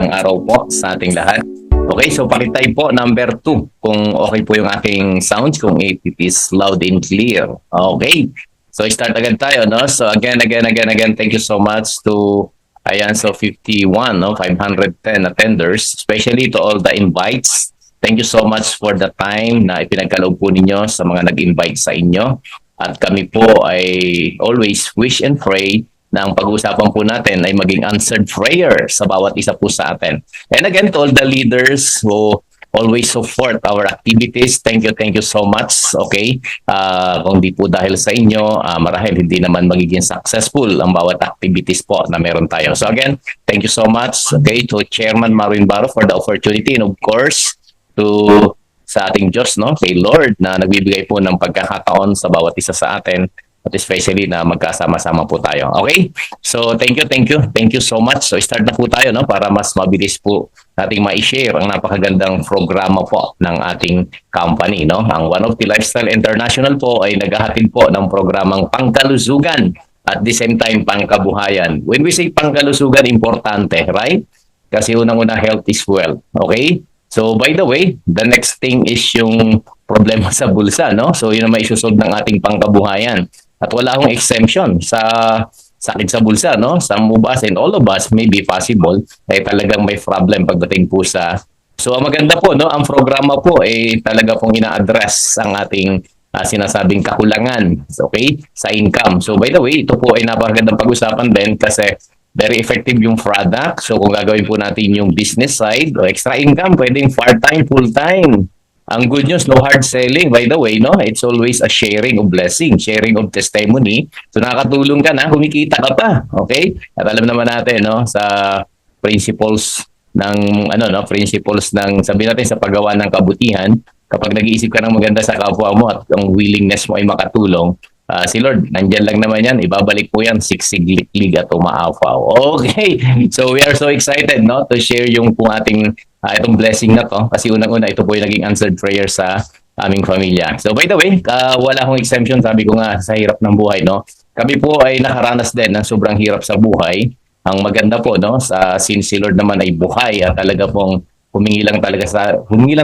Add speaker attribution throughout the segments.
Speaker 1: magandang araw po sa ating lahat. Okay, so pakitay po number 2 kung okay po yung aking sounds, kung it is loud and clear. Okay, so start agad tayo, no? So again, thank you so much to ayan, so 51, no? 510 attenders, especially to all the invites. Thank you so much for the time na ipinagkaloob po ninyo sa mga nag-invite sa inyo. At kami po ay always wish and pray na ang pag-uusapan po natin ay maging answered prayer sa bawat isa po sa atin. And again, to all the leaders who always support our activities, thank you so much. Okay? Kung di po dahil sa inyo, marahil hindi naman magiging successful ang bawat activities po na meron tayo. So again, thank you so much, okay, to Chairman Marvin Baro for the opportunity, and of course, to sa ating Diyos, no, kay Lord, na nagbibigay po ng pagkakataon sa bawat isa sa atin, at especially na magkasama-sama po tayo. Okay? So, thank you so much. So, start na po tayo, no, para mas mabilis po nating ma-share ang napakagandang programa po ng ating company, no. Ang One of the Lifestyle International po ay naghahatid po ng programang pangkalusugan at the same time pangkabuhayan. When we say pangkalusugan, importante, right? Kasi unang-una, health is wealth. Okay? So, by the way, the next thing is yung problema sa bulsa, no? So, yun ang may isusolve ng ating pangkabuhayan. At wala akong exemption sa sakit sa bulsa, no? Some of us and all of us may be possible ay talagang may problem pagdating po sa... So, ang maganda po, no? Ang programa po ay talaga pong ina-address ang ating sinasabing kakulangan, okay? Sa income. So, by the way, ito po ay napakagandang pag-usapan din kasi very effective yung product. So, kung gagawin po natin yung business side o extra income, pwedeng part-time, full-time. Ang good news, no hard selling. By the way, no, it's always a sharing of blessing, sharing of testimony. So, nakakatulong ka na, kumikita ka pa. Okay? At alam naman natin, no, sa principles ng, principles ng, sabihin natin, sa paggawa ng kabutihan, kapag nag-iisip ka ng maganda sa kapwa mo at ang willingness mo ay makatulong, si Lord, nandyan lang naman yan. Ibabalik po yan, siksig-liklig at umaapaw. Okay. So, we are so excited, no, to share yung kung ating itong blessing na to. Kasi unang-una, ito po yung naging answered prayer sa aming pamilya. So, by the way, wala akong exemption. Sabi ko nga, sa hirap ng buhay, no. Kami po ay nakaranas din ng sobrang hirap sa buhay. Ang maganda po, no, since si Lord naman ay buhay at talaga pong humingi lang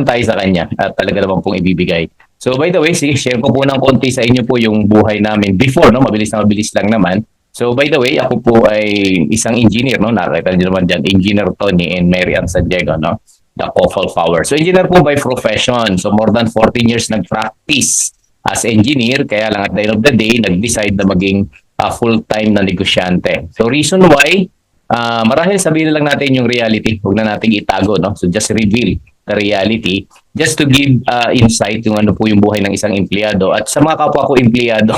Speaker 1: tayo sa Kanya at talaga naman pong ibibigay. So, by the way, sige, share ko po ng konti sa inyo po yung buhay namin before, no? Mabilis lang naman. So, by the way, ako po ay isang engineer, no? Nakita niyo naman dyan, Engineer Tony and Mary Ann San Diego, no? The Coffal Power. So, engineer po by profession. So, more than 14 years nag-practice as engineer. Kaya lang at the end of the day, nag-decide na maging full-time na negosyante. So, reason why, marahil sabihin na lang natin yung reality. Huwag na natin itago, no? So, just reveal the reality. Just to give insight yung ano po yung buhay ng isang empleyado. At sa mga kapwa ko empleyado,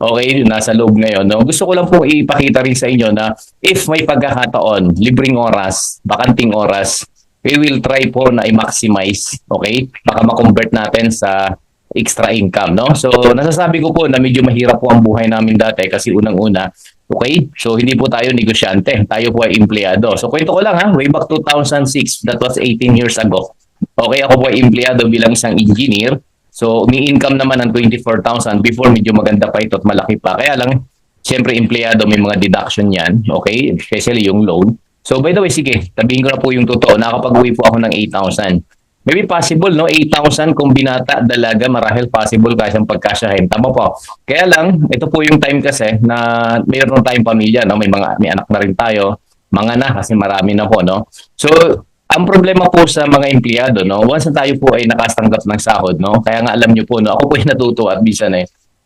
Speaker 1: okay, nasa loob ngayon, no? Gusto ko lang po ipakita rin sa inyo na if may pagkakataon, libreng oras, bakanting oras, we will try po na i-maximize, okay? Baka ma-convert natin sa extra income, no? So, nasasabi ko po na medyo mahirap po ang buhay namin dati kasi unang-una, okay? So, hindi po tayo negosyante. Tayo po ay empleyado. So, kwento ko lang ha, way back 2006, that was 18 years ago. Okay, ako po ay empleyado bilang isang engineer. So, umi-income naman ng 24,000 before medyo maganda pa ito at malaki pa. Kaya lang, siyempre empleyado may mga deduction yan, okay? Especially yung loan. So, by the way, sige, tabihin ko na po yung totoo. Nakakapag-uwi po ako ng 8,000. Maybe possible, no? 8,000 kung binata, dalaga, marahil possible kasi ang pagkasyahin. Tama po. Kaya lang, ito po yung time kasi na mayroon tayong pamilya, no? May anak na rin tayo. Mga na, kasi marami na po, no? So, ang problema po sa mga empleyado, no? Once na tayo po ay nakatanggap ng sahod, no? Kaya nga alam nyo po, no? Ako po ay natuto at minsan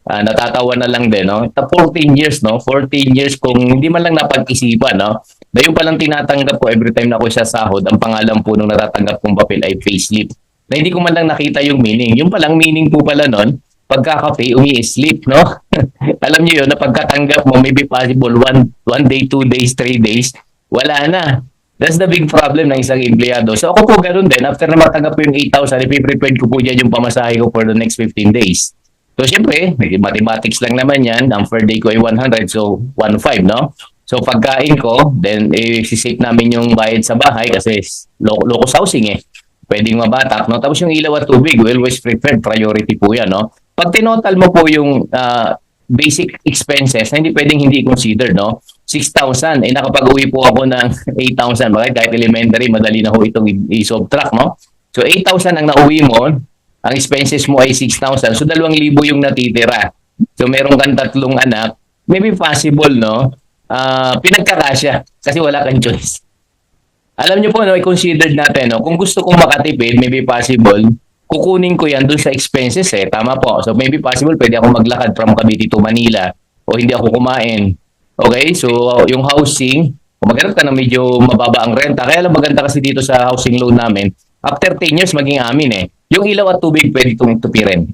Speaker 1: natatawa na lang din, no? 14 years, no? 14 years kung hindi man lang napag-isipan, no? Dahil palang tinatanggap ko every time na ako sa sahod, ang pangalan po nung natatanggap kong papel ay payslip. Na hindi ko man lang nakita yung meaning. Yung palang meaning po pala nun, pagkaka-pay, umi-sleep, no? Alam niyo yun, na pagkatanggap mo, maybe possible one day, 2 days, 3 days, wala na. That's the big problem ng isang empleyado. So ako po ganun din, after na matanggap ko yung 8,000, ipiprepared ko po dyan yung pamasahe ko for the next 15 days. So siyempre, mathematics lang naman yan, ang per day ko ay 100, so 1,500, no? So pagkain ko, then i-save namin yung bayad sa bahay kasi locus housing eh. Pwedeng mabatak, no? Tapos yung ilaw at tubig, we always preferred, priority po yan, no? Pag tinotal mo po yung basic expenses na hindi pwedeng hindi consider, no? 6,000. Eh, nakapag-uwi po ako ng 8,000. Bakit? Kahit elementary, madali na ho itong i-subtract, no? So, 8,000 ang nauwi mo, ang expenses mo ay 6,000. So, 2,000 yung natitira. So, meron kang 3 anak, maybe possible, no? Pinagkakasya kasi wala kang choice. Alam niyo po, no, i-consider natin, no, kung gusto kong makatipid, maybe possible, kukunin ko yan dun sa expenses eh. Tama po. So maybe possible, pwede ako maglakad from Cavite to Manila o hindi ako kumain. Okay? So yung housing, kung maghanap ka na medyo mababa ang renta, kaya lang maganda kasi dito sa housing loan namin, after 10 years maging amin eh. Yung ilaw at tubig pwede itong tupirin.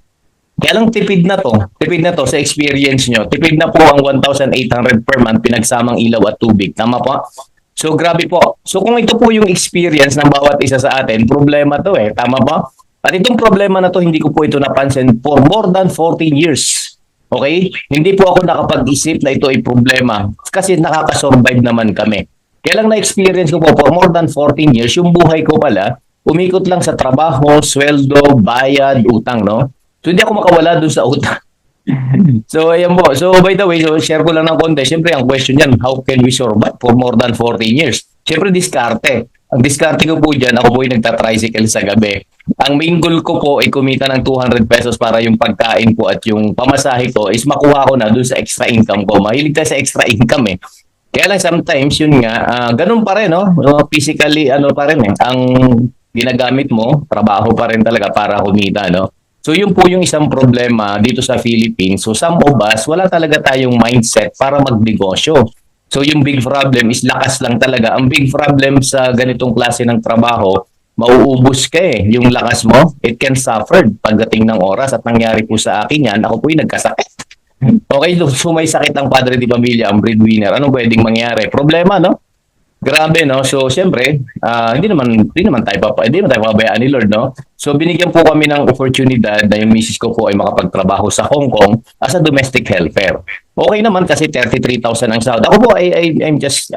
Speaker 1: Kaya lang tipid na to sa experience nyo. Tipid na po ang 1,800 per month pinagsamang ilaw at tubig. Tama po? So grabe po. So kung ito po yung experience ng bawat isa sa atin, problema to eh. Tama ba? At itong problema na to, hindi ko po ito napansin for more than 14 years. Okay? Hindi po ako nakapag-isip na ito ay problema kasi nakaka-survive naman kami. Kaya lang na-experience ko po for more than 14 years, yung buhay ko pala, umikot lang sa trabaho, sweldo, bayad, utang, no? So hindi ako makawala dun sa utang. So, ayan po. So, by the way, so, share ko lang ng konti. Siyempre, ang question yan, how can we survive for more than 14 years? Siyempre, diskarte. Ang diskarte ko po dyan, ako po yung nagta-tricycle sa gabi. Ang main goal ko po ay kumita ng 200 pesos para yung pagkain po at yung pamasahe ko is makuha ko na dun sa extra income ko. Mahilig tayo sa extra income eh. Kaya lang sometimes, yun nga, ganun pa rin, no? Physically, ano pa rin eh. Ang ginagamit mo, trabaho pa rin talaga para kumita, no? So yun po yung isang problema dito sa Philippines. So some of us, wala talaga tayong mindset para magnegosyo. So yung big problem is lakas lang talaga. Ang big problem sa ganitong klase ng trabaho, mauubos ka eh. Yung lakas mo, it can suffer pagdating ng oras. At nangyari po sa akin yan, ako po yung nagkasakit. Okay, so may sakit ang padre di pamilya, ang breadwinner. Anong pwedeng mangyari? Problema, no? Grabe, no? So, siyempre, hindi naman tayo pabayaan ni Lord, no? So, binigyan po kami ng oportunidad na yung misis ko po ay makapagtrabaho sa Hong Kong as a domestic helper. Okay naman kasi 33,000 ang sahod. Ako po, I'm just,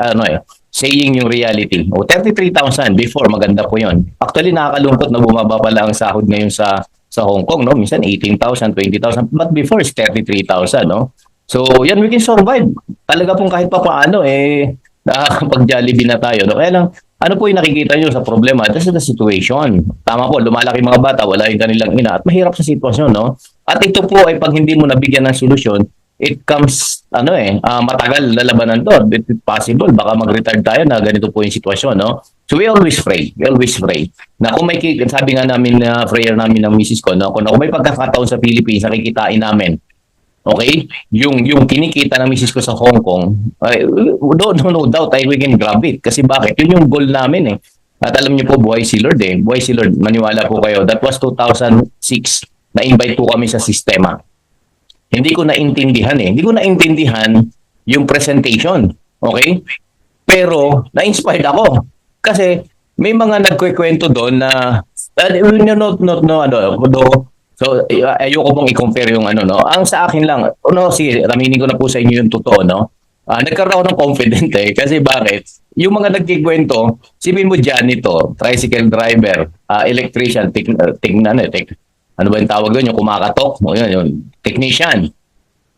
Speaker 1: saying yung reality. O, 33,000 before, maganda po yon. Actually, nakakalungkot na bumaba pala ang sahod ngayon sa Hong Kong, no? Minsan 18,000, 20,000, but before is 33,000, no? So, yan, we can survive. Talaga pong kahit pa paano, nakakapag-Jollibee na tayo. No? Kaya lang, ano po yung nakikita nyo sa problema? This is the situation. Tama po, lumalaki mga bata, wala yung kanilang ina, at mahirap sa sitwasyon, no? At ito po ay pag hindi mo nabigyan ng solusyon, it comes, matagal na labanan to. It is possible, baka mag-retire tayo na ganito po yung sitwasyon, no? So we always pray. Na kung may, sabi nga namin na prayer namin ng misis ko, no? Kung may pagkakataon sa Philippines, nakikitain namin, okay? Yung kinikita ng misis ko sa Hong Kong, no doubt, we can grab it. Kasi bakit? Yun yung goal namin eh. At alam niyo po, buhay si Lord eh. Buhay si Lord, maniwala po kayo. That was 2006, na-invite po kami sa sistema. Hindi ko naintindihan eh. Hindi ko naintindihan yung presentation. Okay? Pero, na-inspired ako. Kasi, may mga nagkukwento doon na, so, ayoko pong i-compare yung ano, no? Ang sa akin lang, sige, raminin ko na po sa inyo yung totoo, no? Nagkaroon ako ng confident eh. Kasi bakit? Yung mga nagkikwento, sipin mo dyan ito, tricycle driver, electrician, ano ba yung tawag doon? Yung kumakatok, yung technician.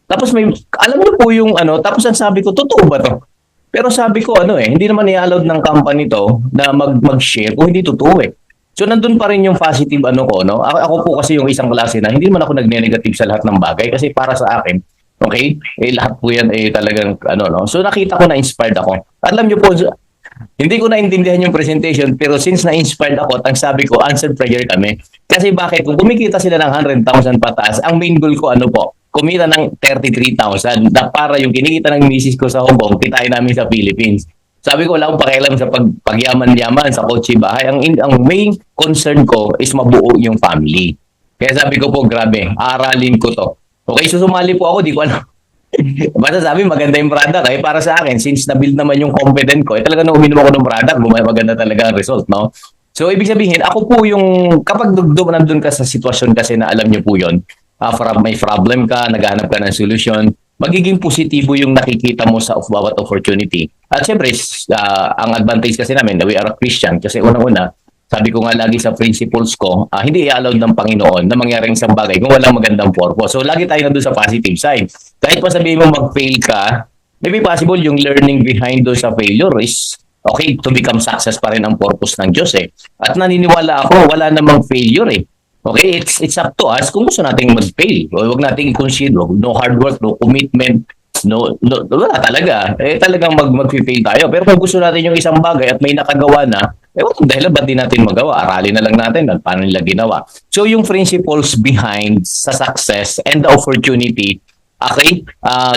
Speaker 1: Tapos may, alam niyo po yung tapos ang sabi ko, totoo ba to? Pero sabi ko, hindi naman i-allowed ng company to na mag-share kung hindi totoo eh. So nandun pa rin yung positive ko, no? Ako po kasi yung isang klase na hindi naman ako nagne-negative sa lahat ng bagay kasi para sa akin, okay? Lahat po yan talagang no? So nakita ko na inspired ako. Alam niyo po, hindi ko naintindihan yung presentation pero since na-inspired ako at ang sabi ko, answered prayer kami. Kasi bakit? Kung kumikita sila ng 100,000 pataas, ang main goal ko po? Kumita ng 33,000 na para yung kinikita ng misis ko sa Hong Kong, kitain namin sa Philippines. Sabi ko, wala akong pakialam sa pagyaman-yaman, sa kotse bahay. Ang main concern ko is mabuo yung family. Kaya sabi ko po, grabe, aralin ko to. Okay, so sumali po ako, di ko alam. Basta sabi, maganda yung product. Para sa akin, since na-build naman yung confident ko, talaga nung uminom ako ng product, maganda talaga ang result, no? So, ibig sabihin, ako po yung, kapag nandun ka sa sitwasyon kasi na alam nyo po yun, may problem ka, naghahanap ka ng solusyon, magiging positibo yung nakikita mo sa bawat opportunity. At syempre, ang advantage kasi namin, we are a Christian, kasi unang-una, sabi ko nga lagi sa principles ko, hindi i-allowed ng Panginoon na mangyaring isang bagay kung walang magandang purpose. So, lagi tayo nandun sa positive side. Kahit pa sabihin mo mag-fail ka, maybe possible yung learning behind doon sa failure is okay, to become success pa rin ang purpose ng Diyos eh. At naniniwala ako, wala namang failure eh. Okay, it's up to us kung gusto nating mag-fail. Huwag nating i-consider, no hard work, no commitment, wala talaga. Eh talagang mag-fail tayo. Pero kung gusto natin yung isang bagay at may nakagawa na, walang dahilan ba't di natin magawa? Aralin na lang natin at paano nila ginawa. So yung principles behind sa success and the opportunity, okay,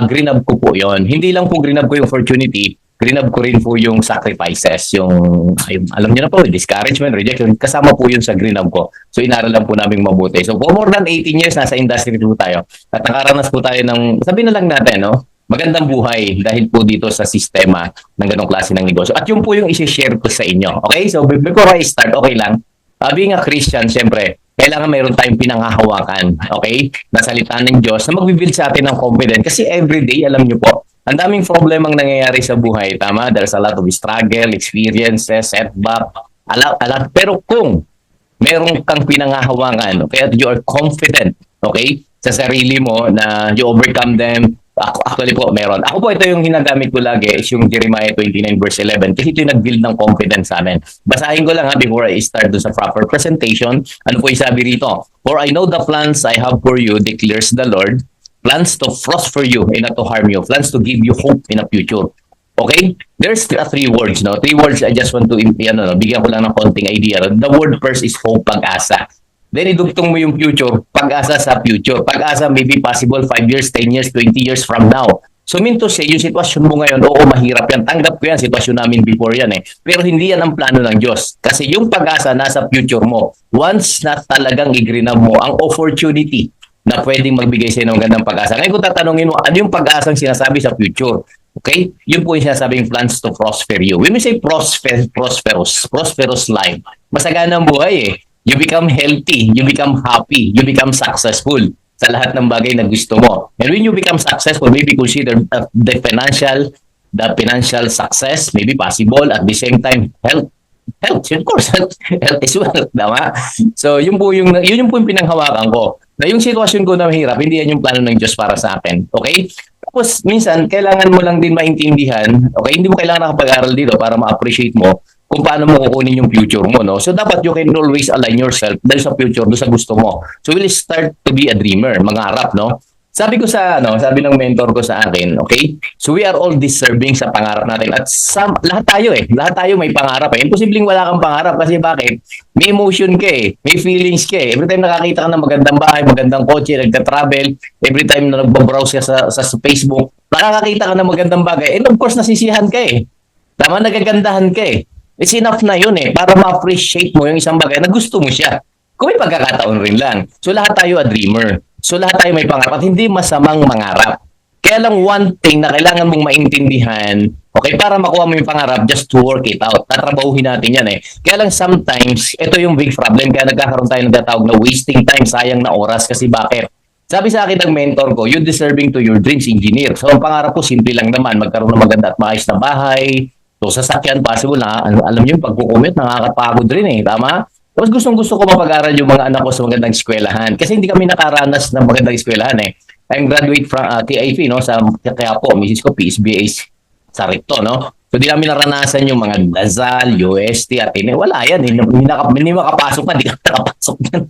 Speaker 1: grinab ko po yon. Hindi lang po grinab ko yung opportunity, grinab ko rin po yung sacrifices, yung alam niyo na po, discouragement, rejection, kasama po yun sa grinab ko. So inaralan po namin mabuti. So for more than 18 years, nasa industry po tayo. At nakaranas po tayo ng, sabi na lang natin, no? Magandang buhay dahil po dito sa sistema ng ganong klase ng negosyo. At yun po yung isi-share ko sa inyo. Okay? So before I start, okay lang. Being a Christian, syempre, kailangan mayroon tayong pinanghahawakan. Okay? Na salita ng Diyos na magbibuild sa atin ng confidence. Kasi everyday, alam niyo po, ang daming problemang nangyayari sa buhay. Tama? There's a lot of struggle, experiences, setback, a lot. Pero kung meron kang pinanghahawakan, okay, at you are confident, okay, sa sarili mo na you overcome them. Actually po, meron. Ako po, ito yung hinagamit ko lagi is yung Jeremiah 29 verse 11 kasi ito yung nag-build ng confidence sa amin. Basahin ko lang ha before I start do sa proper presentation. Ano po yung sabi rito? For I know the plans I have for you, declares the Lord, plans to prosper you and not to harm you, plans to give you hope in the future. Okay? There's three words, no? Three words I just want to, bigyan ko lang ng konting idea. The word first is hope, pag-asa. Then idugtong mo yung future, pag-asa sa future. Pag-asa maybe possible 5 years, 10 years, 20 years from now. So mean to say, yung sitwasyon mo ngayon, oo, mahirap yan. Tanggap ko yan, sitwasyon namin before yan eh. Pero hindi yan ang plano ng Diyos. Kasi yung pag-asa nasa future mo. Once na talagang i-greenup mo ang opportunity na pwedeng magbigay sa inyo ng gandang pag-asa. Ngayon kung tatanungin mo, ano yung pag-asang sinasabi sa future? Okay? Yun po yung sinasabing plans to prosper you. When we say prosperous life, masagana ang buhay eh. You become healthy, you become happy, you become successful sa lahat ng bagay na gusto mo. And when you become successful, maybe consider the financial success, maybe possible, at the same time, health, of course, health is well, tama? So, yun po yung pinanghawakan ko. Na yung sitwasyon ko na mahirap, hindi yan yung plano ng Diyos para sa akin. Okay? Tapos, minsan, kailangan mo lang din maintindihan, okay? Hindi mo kailangan nakapag-aral dito para ma-appreciate mo kung paano mo kukunin yung future mo, no? So, dapat you can always align yourself dahil sa future, doon sa gusto mo. So, we'll start to be a dreamer, mangarap, no? Sabi ng mentor ko sa akin, okay? So, we are all deserving sa pangarap natin. At lahat tayo may pangarap eh. Imposibleng wala kang pangarap kasi bakit? May emotion ka eh. May feelings ka eh. Every time nakakita ka ng magandang bahay, magandang kotse, nagka-travel, every time na nagbabrowse ka sa Facebook, nakakakita ka ng magandang bagay, and of course, nasisiyahan ka eh. Tama, nagagandahan ka eh. It's enough na yun eh, para ma-appreciate mo yung isang bagay na gusto mo siya. Kung may pagkakataon rin lang. So lahat tayo a dreamer. So lahat tayo may pangarap at hindi masamang mangarap. Kaya lang one thing na kailangan mong maintindihan, okay, para makuha mo yung pangarap, just to work it out. Tatrabahuhin natin yan eh. Kaya lang sometimes, ito yung big problem, kaya nagkakaroon tayo ng tatawag na wasting time, sayang na oras. Kasi bakit? Sabi sa akin ng mentor ko, you deserving to your dreams, engineer. So ang pangarap ko, simple lang naman, magkaroon ng maganda at maayos na bahay. So sasakyan, possible na, alam niyo yung pagkukumit, nakakapagod rin eh, tama? Tapos gustong-gusto ko mapag-aral yung mga anak ko sa magandang eskwelahan. Kasi hindi kami nakaranas ng magandang eskwelahan eh. I'm graduate from TIP, no, sa Quiapo, Mrs. ko, PSBA sa Recto, no? So di namin naranasan yung mga Dasal, UST, Ateneo, wala yan. Hindi makapasok na, hindi ka nakapasok yan.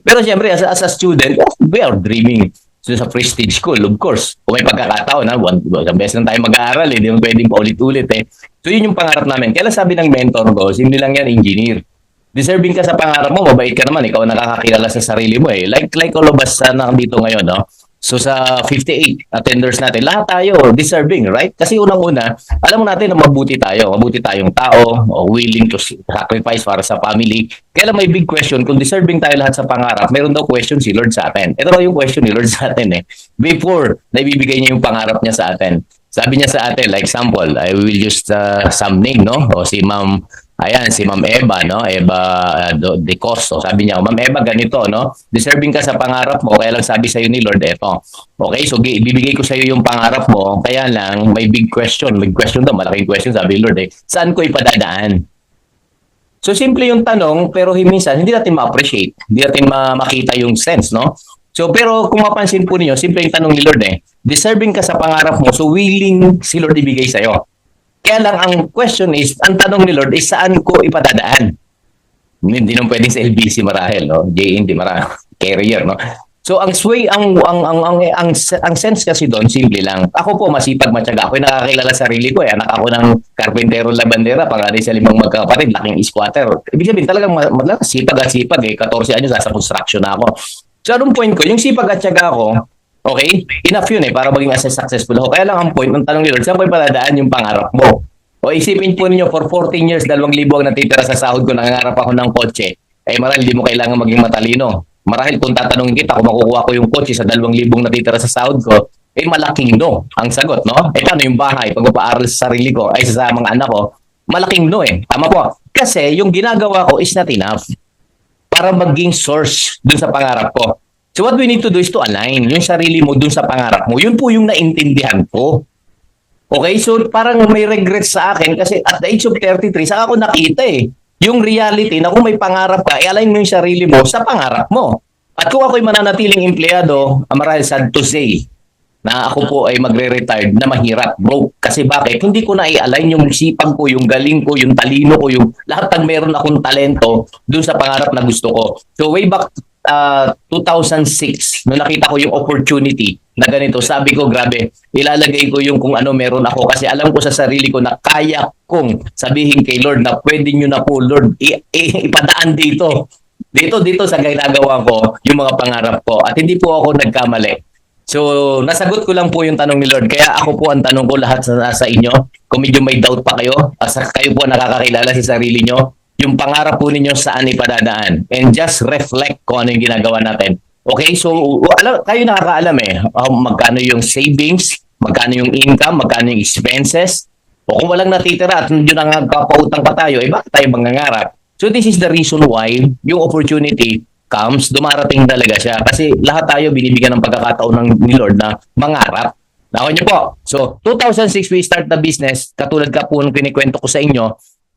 Speaker 1: Pero siyempre, as a student, we are dreaming. So sa prestige school, of course, kung may pagkakataon, isang beses lang tayo mag-aaral, hindi mo pwedeng paulit-ulit eh. So yun yung pangarap namin. Kaya sabi ng mentor ko, simple lang yan, engineer. Deserving ka sa pangarap mo, mabait ka naman, ikaw nakakakilala sa sarili mo eh. Like all of us na dito ngayon, no? So sa 58 attenders natin, lahat tayo deserving, right? Kasi unang-una, alam mo natin na mabuti tayong tao, o willing to sacrifice para sa family. Kaya lang may big question, kung deserving tayo lahat sa pangarap, mayroon daw question si Lord sa atin. Ito raw yung question ni Lord sa atin eh. Before na ibibigay niya yung pangarap niya sa atin. Sabi niya sa atin, like example, I will use some name, no? O si Ma'am Eva, no? Eva De Costo. Sabi niya, Ma'am Eva, ganito, no? Deserving ka sa pangarap mo, kaya lang sabi sa'yo ni Lord, eto. Okay, so ibibigay ko sa'yo yung pangarap mo, kaya lang may big question. Big question daw, malaking question, sabi ni Lord eh. Saan ko ipadadaan? So simple yung tanong, pero minsan hindi natin ma-appreciate. Hindi natin makita yung sense, no? So, pero kung mapansin po niyo, simple yung tanong ni Lord deserving ka sa pangarap mo, so willing si Lord ibigay sa'yo. Kaya lang ang question is, ang tanong ni Lord is saan ko ipadadaan? Hindi naman pwedeng sa LBC marahil, no? JND marahil, carrier, no? So ang sway ang sense kasi doon simple lang. Ako po masipag matyaga. Ako nakakilala sarili ko anak ako ng karpentero labandera, panganay sa 5 magkakapatid, laking squatter. Ibig sabihin talagang sipag at sipag 14 anyos nasa construction na ako. So anong point ko, yung sipag at tiyaga ko, okay, enough yun para maging successful ako. Kaya lang ang point ng tanong ni Lord, saan ko ipaladaan yung pangarap mo? O isipin po ninyo, for 14 years, 2,000 ang natitira sa sahod ko, nangangarap ako ng kotse, marahil hindi mo kailangan maging matalino. Marahil kung tatanungin kita kung makukuha ko yung kotse sa 2,000 natitira sa sahod ko, malaking no ang sagot, no? Paano yung bahay, pagpapaaral sa sarili ko, ay sa mga anak ko, malaking no Tama po. Kasi yung ginagawa ko is not enough para maging source dun sa pangarap ko. So what we need to do is to align yung sarili mo dun sa pangarap mo. Yun po yung naintindihan ko. Okay, so parang may regret sa akin kasi at the age of 33, saka ako nakita yung reality na kung may pangarap ka, i-align mo yung sarili mo sa pangarap mo. At kung ako'y mananatiling empleyado, marahil sad to say, na ako po ay magre-retired na mahirap, broke. Kasi bakit? Hindi ko na i-align yung sipag ko, yung galing ko, yung talino ko, yung lahat ng meron akong talento dun sa pangarap na gusto ko. So way back 2006, nung nakita ko yung opportunity na ganito, sabi ko, grabe, ilalagay ko yung kung ano meron ako kasi alam ko sa sarili ko na kaya kong sabihin kay Lord na pwede nyo na po, Lord, ipadaan dito. Dito sa ginagawa ko yung mga pangarap ko at hindi po ako nagkamali. So, nasagot ko lang po yung tanong ni Lord. Kaya ako po ang tanong ko lahat sa inyo. Kung medyo may doubt pa kayo, kayo po nakakakilala sa sarili nyo, yung pangarap po ninyo saan ipadadaan. And just reflect kung ano yung ginagawa natin. Okay, so kayo nakakaalam magkano yung savings, magkano yung income, magkano yung expenses. O kung walang natitira at yun ang nagpapautang pa tayo, bakit tayo mangangarap? So this is the reason why yung opportunity comes, dumarating talaga siya. Kasi lahat tayo binibigyan ng pagkakataon ni Lord na mangarap. Nakuha niyo po. So 2006 we start the business, katulad ka po nung kinikwento ko sa inyo.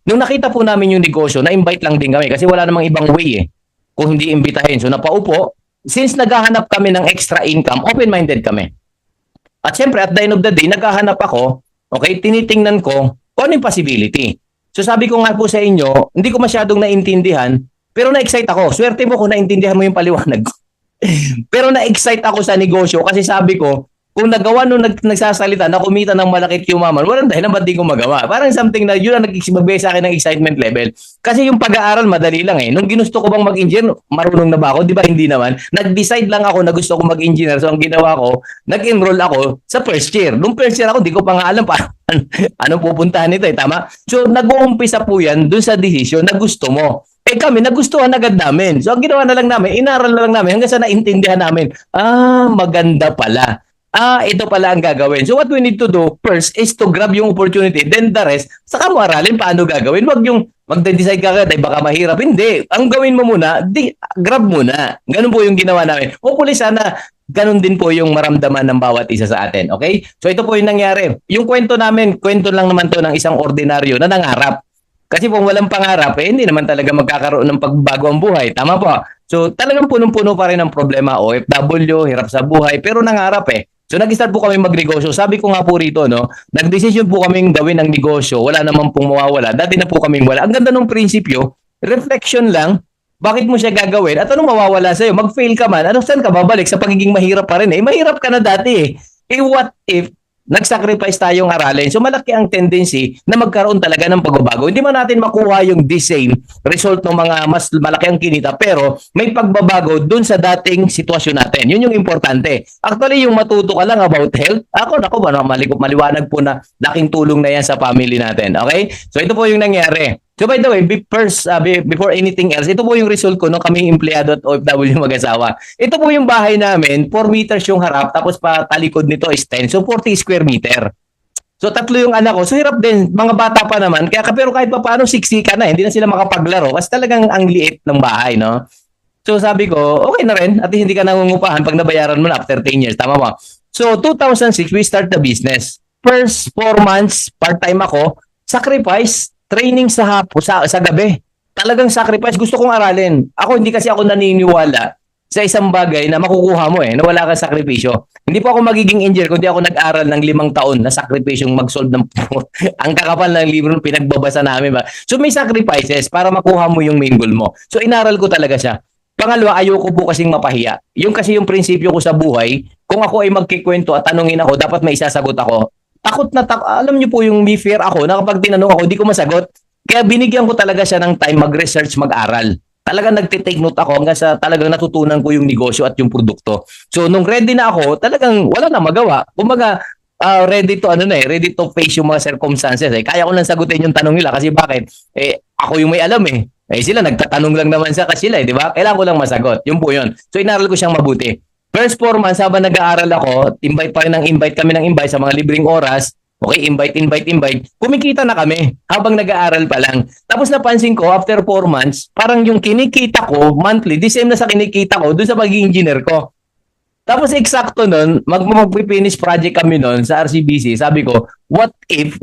Speaker 1: Nung nakita po namin yung negosyo, na-invite lang din kami kasi wala namang ibang way kung hindi imbitahin. So napaupo, since naghahanap kami ng extra income, open-minded kami. At syempre, at the end of the day, naghahanap ako, okay, tinitingnan ko kung ano yung possibility. So sabi ko nga po sa inyo, hindi ko masyadong naintindihan, pero na-excite ako. Swerte mo kung naintindihan mo yung paliwanag ko. Pero na-excite ako sa negosyo kasi sabi ko, kung nagawa nung nagsasalita na kumita ng malaki yumaman, walang dahilan ba't di ko magawa. Parang something na yun ang magbigay sa akin ng excitement level. Kasi yung pag-aaral madali lang Nung ginusto ko bang mag-engineer, marunong na ba ako? Di ba hindi naman? Nag-decide lang ako na gusto ko mag-engineer. So ang ginawa ko, nag-enroll ako sa first year. Nung first year ako, di ko pa nga alam pa anong pupuntahan nito tama? So nag-uumpisa po yan dun sa decision na gusto mo. Kami, nagustuhan agad namin. So ang ginawa na lang namin, inaral na lang namin hanggang sa naintindihan namin, maganda pala. Ito pala ang gagawin. So what we need to do first is to grab yung opportunity. Then the rest, saka mo aralin paano gagawin. Wag yung magde-decide ka agad, baka mahirap. Hindi. Ang gawin mo muna, grab muna. Ganun po yung ginawa namin. Hopefully sana, ganun din po yung maramdaman ng bawat isa sa atin. Okay? So ito po yung nangyari. Yung kwento namin, kwento lang naman to ng isang ordinaryo na nangarap. Kasi kung walang pangarap, hindi naman talaga magkakaroon ng pagbago ang buhay. Tama po. So talagang punong-puno pa rin ang problema. OFW, hirap sa buhay, pero nangarap So nag-start po kami magnegosyo. Sabi ko nga po rito, nag-decision po kaming gawin ang negosyo. Wala naman pong mawawala. Dati na po kaming wala. Ang ganda ng prinsipyo, reflection lang, bakit mo siya gagawin? At anong mawawala sa'yo? Mag-fail ka man. Saan ka babalik? Sa pagiging mahirap pa rin mahirap ka na dati what if nag-sacrifice tayong aralin? So malaki ang tendency na magkaroon talaga ng pagbabago. Hindi man natin makuha yung the same result ng mga mas malaki ang kinita, pero may pagbabago dun sa dating sitwasyon natin. Yun yung importante. Actually, yung matuto ka lang about health, maliwanag po na laking tulong na yan sa family natin. Okay? So ito po yung nangyari. So by the way, first, before anything else, ito po yung result ko nung kami empleyado at OFW mag-asawa. Ito po yung bahay namin, 4 meters yung harap, tapos talikod nito is 10, so 40 square meter. So 3 yung anak ko, so hirap din, mga bata pa naman, pero kahit pa paano siksika na, hindi na sila makapaglaro, kasi talagang ang liit ng bahay, no? So sabi ko, okay na rin, at hindi ka nangungupahan pag nabayaran mo na after 10 years, tama mo? So 2006, we start the business. First 4 months, part-time ako, sacrifice, training sa gabi. Talagang sacrifice. Gusto kong aralin. Hindi kasi ako naniniwala sa isang bagay na makukuha mo na wala kang sakripisyo. Hindi po ako magiging engineer kung di ako nag-aral ng 5 taon na sakripisyong mag-solve ng ang kakapal ng libro pinagbabasa namin ba. So may sacrifices para makuha mo yung main goal mo. So inaral ko talaga siya. Pangalawa, ayoko po kasing mapahiya. Yung kasi yung prinsipyo ko sa buhay, kung ako ay magkikwento at tanungin ako, dapat may isasagot ako. Alam niyo po yung may fear ako na kapag tinanong ako, hindi ko masagot. Kaya binigyan ko talaga siya ng time mag-research, mag-aral. Talagang nagtitake note ako hanggang sa talagang natutunan ko yung negosyo at yung produkto. So nung ready na ako, talagang wala na magawa. Kumbaga, ready to ready to face yung mga circumstances. Kaya ko lang sagutin yung tanong nila kasi bakit? Ako yung may alam eh. Sila nagtatanong lang naman sa kanila, di ba? Kailangan ko lang masagot. Yun po yun. So inaral ko siyang mabuti. First 4 months habang nag-aaral ako, invite pa rin ng invite kami ng invite sa mga libreng oras. Okay, invite. Kumikita na kami habang nag-aaral pa lang. Tapos napansin ko, after 4 months, parang yung kinikita ko monthly, the same na sa kinikita ko doon sa pagiging engineer ko. Tapos eksakto nun, mag-finish project kami nun sa RCBC. Sabi ko, what if,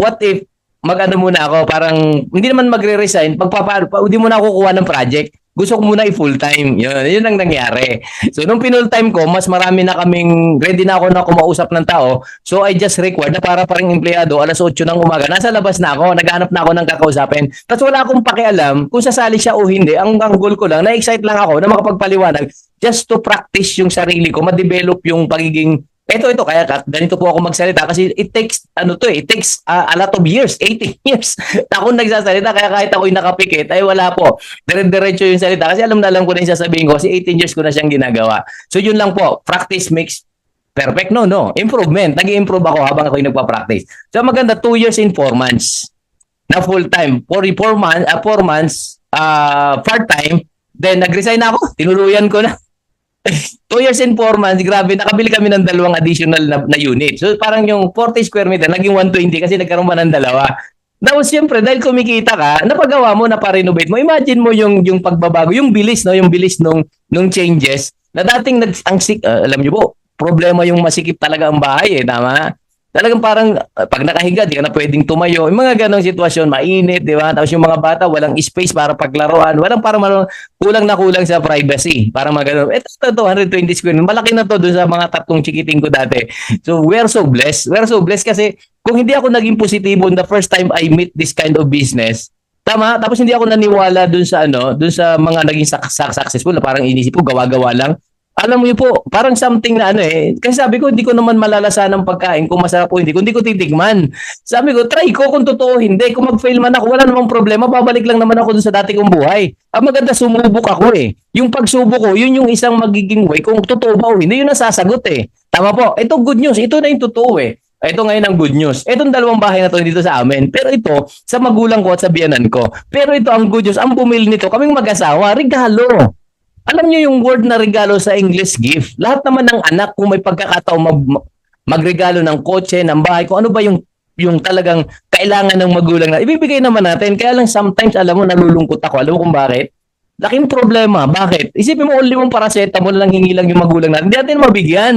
Speaker 1: mag-ano muna ako, parang hindi naman magre-resign, hindi muna ako kukuha ng project. Gusto ko muna i-full time. Yun ang nangyari. So, nung pinul time ko, mas marami na kaming, ready na ako na kumausap ng tao. So, I just required na para paring empleyado, alas 8 ng umaga, nasa labas na ako, naghanap na ako ng kakausapin. Tapos wala akong pakialam kung sasali siya o hindi. Ang goal ko lang, na-excite lang ako na makapagpaliwanag just to practice yung sarili ko, ma-develop yung pagiging ito, kaya ganito po ako magsalita kasi it takes a lot of years, 18 years na akong nagsasalita, kaya kahit ako'y nakapikit, ay wala po. Dire-diretso yung salita kasi alam ko na yung sasabihin ko kasi 18 years ko na siyang ginagawa. So yun lang po, practice makes perfect. No. Improvement. Nag-i-improve ako habang ako'y nagpa-practice. So maganda, 2 years and 4 months na full-time. 4 months, part-time. Then nag-resign na ako, tinuluyan ko na. 2 years and 4 months, grabe, nakabili kami ng 2 additional na unit. So parang yung 40 square meter, naging 120 kasi nagkaroon pa ng 2. Tapos siyempre, dahil kumikita ka, napagawa mo, naparenovate mo. Imagine mo yung pagbabago, yung bilis nung changes. Na dating, alam niyo po, problema yung masikip talaga ang bahay tama? Talagang parang pag nakahiga, di ka na pwedeng tumayo. Yung mga ganong sitwasyon, mainit, di ba? Tapos yung mga bata, walang space para paglaruan. Kulang na kulang sa privacy. Para magano. Ito 120 square. Malaki na to doon sa mga 3 chikiting ko dati. So, we're so blessed. We're so blessed kasi kung hindi ako naging positibo the first time I meet this kind of business, tama? Tapos hindi ako naniwala doon sa mga naging successful na parang inisip ko, gawa-gawa lang. Alam mo yun po, parang something na kasi sabi ko, hindi ko naman malalasa ng pagkain kung masarap o hindi, kung hindi ko titikman. Sabi ko, try ko kung totoo hindi. Kung mag-fail man ako, wala namang problema, babalik lang naman ako dun sa dati kong buhay. Ang maganda, sumubok ako Yung pagsubok ko, yun yung isang magiging way, kung totoo ba o hindi, yun ang sasagot Tama po, ito good news, ito na yung totoo Ito ngayon ang good news. Itong 2 bahay na to dito sa amin. Pero ito, sa magulang ko at sa biyanan ko. Pero ito ang good news, ang bumili nito, kaming mag-asawa, regalo. Alam niyo yung word na regalo sa English, gift. Lahat naman ng anak kung may pagkakataon magregalo ng kotse, ng bahay, kung ano ba yung talagang kailangan ng magulang na ibibigay naman natin. Kaya lang sometimes alam mo nalulungkot ako. Alam mo kung bakit? Laking problema. Bakit? Isipin mo only mong paracetamol lang hingi lang yung magulang natin. Hindi natin mabigyan.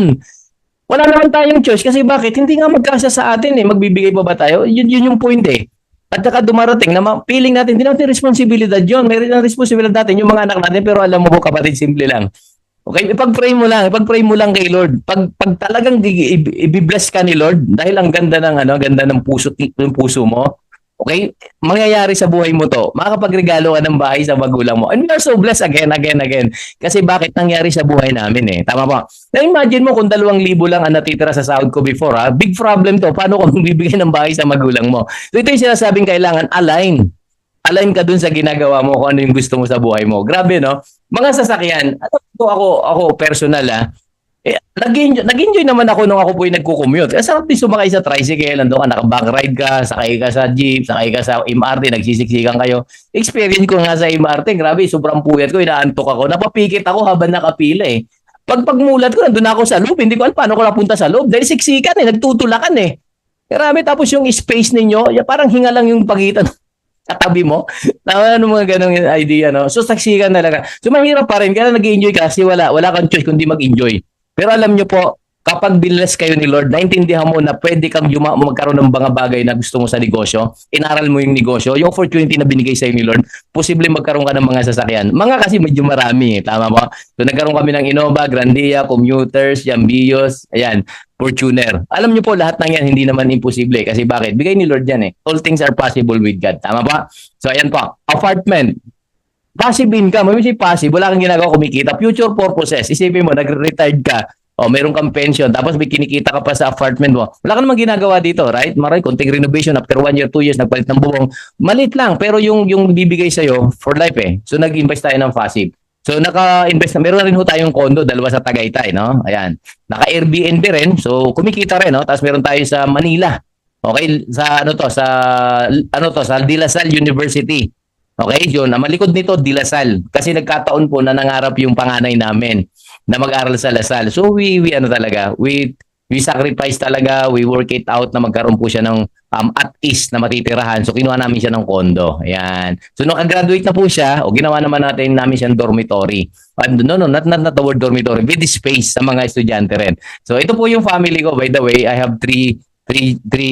Speaker 1: Wala naman tayong choice kasi bakit? Hindi nga magkasya sa atin Magbibigay pa ba tayo? Yun yung point At saka dumarating na feeling natin, hindi natin responsibilidad yun. Meron ng responsibilidad natin yung mga anak natin, pero alam mo po kapatid, simple lang. Okay, ipag-pray mo lang kay Lord. Pag talagang i-bless ka ni Lord, dahil ang ganda ng puso mo, okay, mangyayari sa buhay mo to. Makakapagregalo ka ng bahay sa magulang mo. And we are so blessed again. Kasi bakit nangyari sa buhay namin Tama ba? Now imagine mo kung 2,000 lang ang natitira sa sahod ko before Big problem to. Paano ko magbibigay ng bahay sa magulang mo? So ito yung sinasabing kailangan align. Align ka dun sa ginagawa mo kung ano yung gusto mo sa buhay mo. Grabe, no? Mga sasakyan. Ako personal, nag-enjoy naman ako nung ako po yung nagko-commute. Sarap din sumakay sa tricycle, nandun ka, naka-backride ka, sakay ka sa jeep, sakay ka sa MRT, nagsisiksikan kayo. Experience ko nga sa MRT, grabe, sobrang puyat ko, inaantok ako. Napapikit ako habang nakapila Pagmulat ko, nandun ako sa loob, hindi ko alam paano ko napunta sa loob. Dahil siksikan nagtutulakan Grabe, tapos yung space ninyo, parang hinga lang yung pagitan katabi mo. Ano mga ganong idea, no? So, saksikan talaga. So, mahirap pa rin. Kaya nag-enjoy ka kasi wala kang choice kundi mag-enjoy. Pero alam nyo po, kapag binless kayo ni Lord, naintindihan mo na pwede kang magkaroon ng mga bagay na gusto mo sa negosyo, inaral mo yung negosyo, yung opportunity na binigay sa'yo ni Lord, posible magkaroon ka ng mga sasakyan. Mga kasi medyo marami, tama mo? So nagkaroon kami ng Innova, Grandia, Commuters, Jambios, ayan, Fortuner. Alam niyo po, lahat ng yan hindi naman imposible. Kasi bakit? Bigay ni Lord yan eh. All things are possible with God. Tama ba? So ayan po, apartment. Passive income, may passive, wala kang ginagawa, kumikita. Future purposes, isipin mo, nag-retired ka, o meron kang pension, tapos may kinikita ka pa sa apartment mo. Wala ka namang ginagawa dito, right? Maray, konting renovation after 1 year, 2 years, nagpalit ng bubong. Malit lang, pero yung bibigay sa'yo for life eh. So nag-invest tayo ng passive. So naka-invest na, meron na rin ho tayong condo, dalawa sa Tagaytay, no? Ayan. Naka-Airbnb rin, so kumikita rin, no? Tapos meron tayo sa Manila. Okay, sa sa De La Salle University. Okay, yun. Ang malikod nito, De La Salle. Kasi nagkataon po na nangarap yung panganay namin na mag-aral sa La Salle. So we sacrifice talaga, we work it out na magkaroon po siya ng at ease na matitirahan. So kinuha namin siya ng kondo. Ayan. So nung graduate na po siya, o ginawa naman namin siyang dormitory. No, not the word dormitory, with space sa mga estudyante rin. So ito po yung family ko. By the way, I have three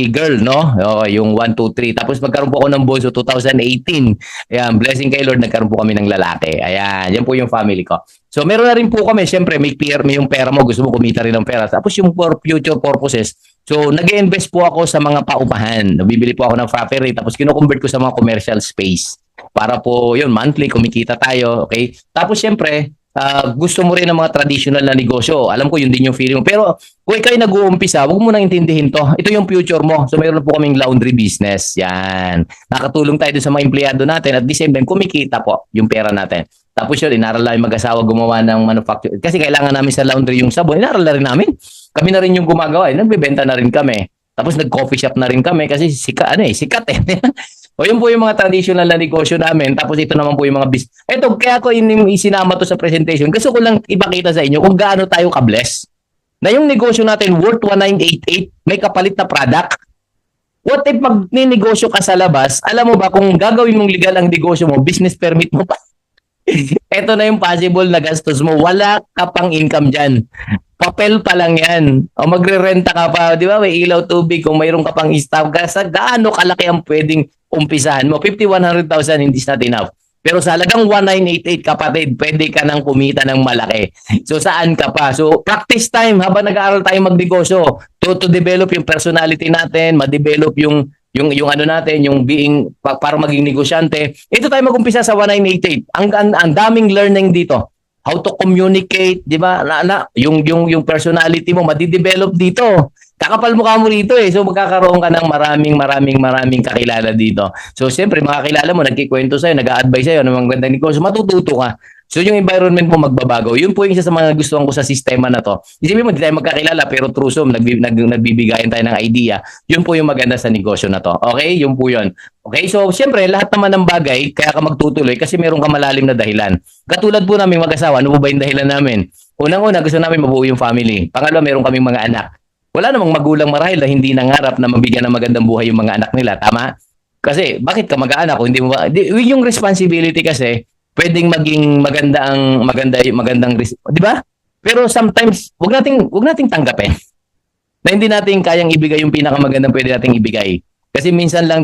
Speaker 1: girl, no? Yung 1, 2, 3. Tapos magkaroon po ako ng bunso 2018. Ayan, blessing kay Lord, nagkaroon po kami ng lalaki. Ayan, yan po yung family ko. So meron na rin po kami, syempre may yung pera mo, gusto mo kumita rin ng pera. Tapos yung for future purposes, so nag-invest po ako sa mga paupahan. Nabibili po ako ng property, tapos kino-convert ko sa mga commercial space. Para po yun, monthly, kumikita tayo. Okay? Tapos syempre, gusto mo rin ng mga traditional na negosyo. Alam ko, yun din yung feeling mo. Pero kung ikaw ay nag-uumpisa, huwag mo nang intindihin to. Ito yung future mo. So mayroon po kaming laundry business. Yan. Nakatulong tayo dun sa mga empleyado natin. At the same time, kumikita po yung pera natin. Tapos yun, inaral lang yung mag-asawa gumawa ng manufacture. Kasi kailangan namin sa laundry yung sabon. Inaral na rin namin. Kami na rin yung gumagawa. Nagbebenta na rin kami. Tapos nag-coffee shop na rin kami kasi sikat eh. O yun po yung mga traditional na negosyo namin. Tapos ito naman po yung mga business. Ito, kaya ko isinama to sa presentation. Gusto ko lang ipakita sa inyo kung gaano tayo ka-bless. Na yung negosyo natin worth 1988, may kapalit na product. What if pag ninegosyo ka sa labas, alam mo ba kung gagawin mong legal ang negosyo mo, business permit mo pa? Ito na yung possible na gastos mo. Wala ka pang income dyan. Papel pa lang yan. O magre-renta ka pa. Di ba? May ilaw, tubig. Kung mayroon ka pang staff ka, sa gaano kalaki ang pwedeng umpisahan mo. 50-100,000 hindi not enough. Pero sa halagang 1988, kapatid, pwede ka nang kumita ng malaki. So saan ka pa? So practice time habang nag-aaral tayo magnegosyo to develop yung personality natin, ma-develop yung ano natin, yung being para maging negosyante. Ito tayo mag-umpisa sa 1988. Ang daming learning dito. How to communicate, di ba? Yung personality mo madi-develop dito. Kakapal mukha mo rito eh. So magkakaroon ka ng maraming kakilala dito. So siyempre makakilala mo, nagkikwento sa'yo, nag-a-advise sa'yo ng mga gandang negosyo, matututo ka. So yung environment mo magbabago. Yun po yung isa sa mga gustuhan ko sa sistema na to. Isipin mo, di tayo magkakilala pero through Zoom, nagbibigayan tayo ng idea. Yun po yung maganda sa negosyo na to. Okay? Yun po yun. Okay? So siyempre, lahat naman ng bagay, kaya ka magtutuloy kasi meron ka malalim na dahilan. Katulad po namin mag-asawa, ano po ba yung dahilan namin? Unang-una, gusto namin mabuo yung family. Pangalawa, meron kaming mga anak. Wala namang magulang marahil na hindi nangarap na mabigyan ng magandang buhay yung mga anak nila. Tama? Kasi bakit ka mag-aanak kung hindi mo yung responsibility kasi pwedeng maging magandang di ba? Pero sometimes wag nating tanggapin na hindi natin kayang ibigay yung pinakamagandang pwede nating ibigay. Kasi minsan lang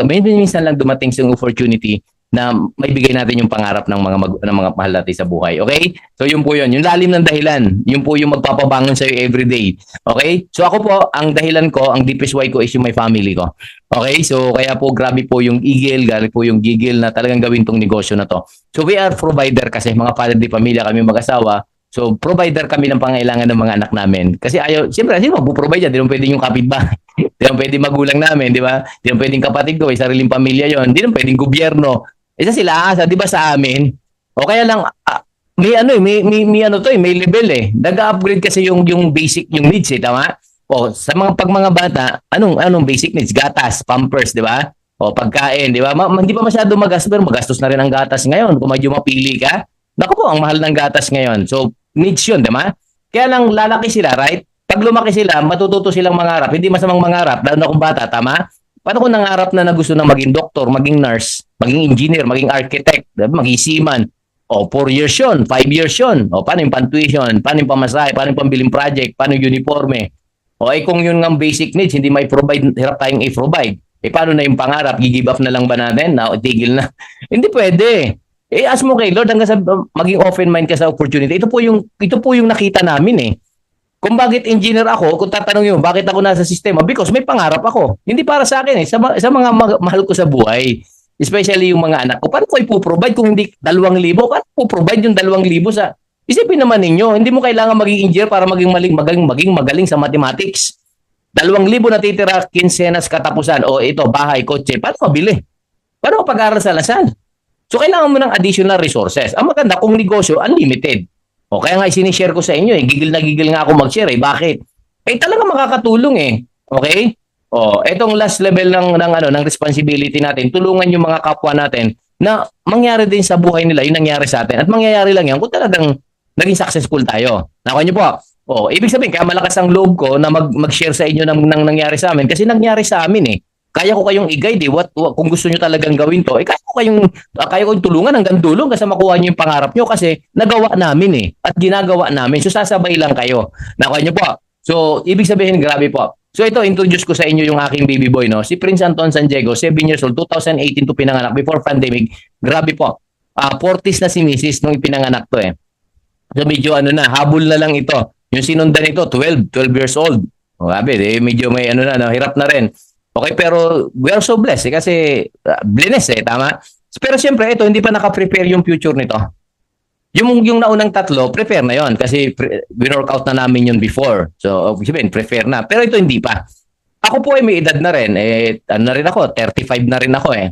Speaker 1: minsan lang dumating sa opportunity na maibigay natin yung pangarap ng mga mahal natin sa buhay. Okay? So yun po yun. Yung lalim ng dahilan. Yun po yung magpapabangon sa'yo everyday. Okay? So ako po, ang dahilan ko, ang deepest why ko is yung my family ko. Okay? So kaya po grabe po yung galing po yung gigil na talagang gawin tong negosyo na to. So we are provider kasi mga father di pamilya kami mag-asawa. So provider kami ng pangailangan ng mga anak namin. Kasi siyempre, sino magpo-provide yan? Di naman pwedeng yung kapitbahay. Di naman pwedeng magulang namin, di ba? Di naman pwedeng kapatid ko, may sariling pamilya yon. Di naman pwedeng gobyerno. Isa sila asa, 'di ba sa amin? O kaya lang may level eh. Nag-upgrade kasi yung basic yung needs eh, tama? O sa mga bata, anong basic needs? Gatas, pampers, 'di ba? O pagkain, 'di ba? Hindi pa masyado magastos pero magastos na rin ang gatas ngayon kung medyo mapili ka. Naku po, ang mahal ng gatas ngayon. So needs 'yun, 'di ba? Kaya lang lalaki sila, right? Pag lumaki sila, matututo silang mangarap. Hindi masamang mangarap lalo na kung bata, tama? Paano kung nangarap na gusto na maging doktor, maging nurse, maging engineer, maging architect, maging seaman? O, 4 years yun, 5 years yun. O, paano yung pan-tuition? Paano yung pamasahe? Paano yung pambiling project? Paano yung uniforme? O, ay kung yun ng basic needs, hindi may provide, hirap tayong i-provide. Eh, paano na yung pangarap? Give up na lang ba natin? Na, tigil na. Hindi pwede. Eh, ask mo kay Lord hanggang sa maging open mind ka sa opportunity. Ito po yung nakita namin eh. Kung bakit engineer ako, kung tatanungin mo, bakit ako nasa sistema? Because may pangarap ako. Hindi para sa akin eh. Sa mga mahal ko sa buhay. Especially yung mga anak ko. Paano ko ipoprovide kung hindi 2,000? Paano ko provide yung 2,000 sa... Isipin naman ninyo, hindi mo kailangan maging engineer para maging magaling sa mathematics. 2,000 natitira, kinsenas katapusan. O ito, bahay, kotse. Paano mabili? Paano pag-aaral sa Lasal? So, kailangan mo ng additional resources. Ang maganda, kung negosyo, unlimited. O kaya nga sinishare ko sa inyo eh. Gigil na gigil nga ako mag-share eh. Bakit? Eh talaga makakatulong eh. Okay? O, etong last level ng responsibility natin, tulungan yung mga kapwa natin na mangyari din sa buhay nila yung nangyari sa atin. At mangyayari lang yan kung talagang naging successful tayo. Nakuha niyo po? O, ibig sabihin, kaya malakas ang loob ko na mag-share sa inyo ng nangyari sa amin kasi nangyari sa amin eh. Kaya ko kayong i-guide eh. Kung gusto nyo talagang gawin to, eh, kaya ko tulungan hanggang dulo kasi makuha nyo yung pangarap nyo kasi nagawa namin eh. At ginagawa namin. So, sasabay lang kayo. Nakuha nyo po. So, ibig sabihin, grabe po. So, ito, introduce ko sa inyo yung aking baby boy, no? Si Prince Anton San Diego, 7 years old, 2018 to pinanganak, before pandemic. Grabe po. 40s na si Mrs. nung ipinanganak to eh. So, medyo habol na lang ito. Yung sinundan ito, 12 years old. Grabe, medyo may hirap na rin. Okay, pero we are so blessed kasi blessed eh, tama? Pero siyempre, ito, hindi pa naka-prepare yung future nito. Yung naunang tatlo, prepare na yon kasi workout na namin yun before. So, sabihin, prepare na. Pero ito, hindi pa. Ako po ay may edad na rin. Na rin ako, 35 na rin ako eh.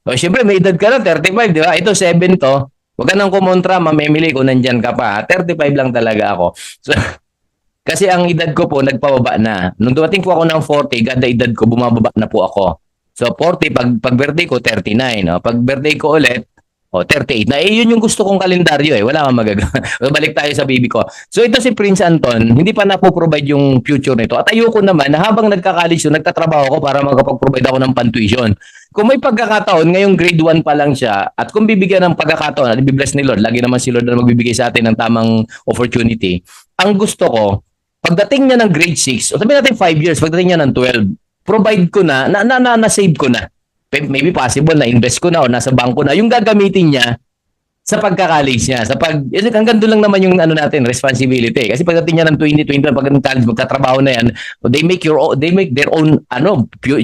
Speaker 1: So, siyempre, may edad ka na, 35, di ba? Ito, 7 to. Huwag ka nang kumontra, mamimili kung nandyan ka pa. 35 lang talaga ako. So, kasi ang edad ko po, nagpababa na. Nung dumating po ako ng 40, kada edad ko, bumababa na po ako. So, 40, pag birthday ko, 39. No? Pag birthday ko ulit, 38. Na yun yung gusto kong kalendaryo eh. Wala kang magagawa. Balik tayo sa baby ko. So, ito si Prince Anton, hindi pa na-provide yung future nito. At ayoko naman, na habang nagka-college yun, nagtatrabaho ko para magkapag-provide ako ng pantuition. Kung may pagkakataon, ngayong grade 1 pa lang siya, at kung bibigyan ng pagkakataon, at ibibless ni Lord, lagi naman si Lord na magbibigay sa atin ng tamang opportunity, ang gusto ko, pagdating niya ng grade 6, o sabihin natin 5 years, pagdating niya ng 12, provide ko na-save ko na. Maybe possible na invest ko na o nasa bangko na. Yung gagamitin niya sa pagka-college niya. Hanggang doon lang naman yung natin, responsibility. Kasi pagdating niya ng 2021, pagdating college, magtatrabaho na yan, they make their own